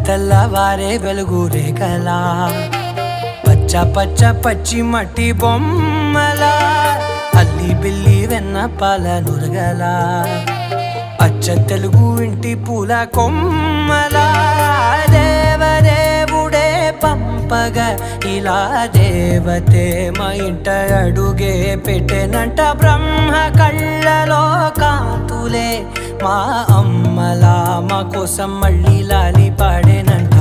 తెల్లవారే వెలుగు రేఖలా పచ్చ పచ్చ పచ్చి మట్టి బొమ్మలా అల్లి బిల్లి వెన్న పాల నురగలా అచ్చ తెలుగు ఇంటి పూల కొమ్మలా దేవదేవుడే పంపగా ఇలా దేవతే మా ఇంట అడుగే పెట్టెనంట బ్రహ్మ కళ్ళలో కాంతులే మా అమ్మలా మా కోసం మళ్ళీ లాలి పాడేనంట.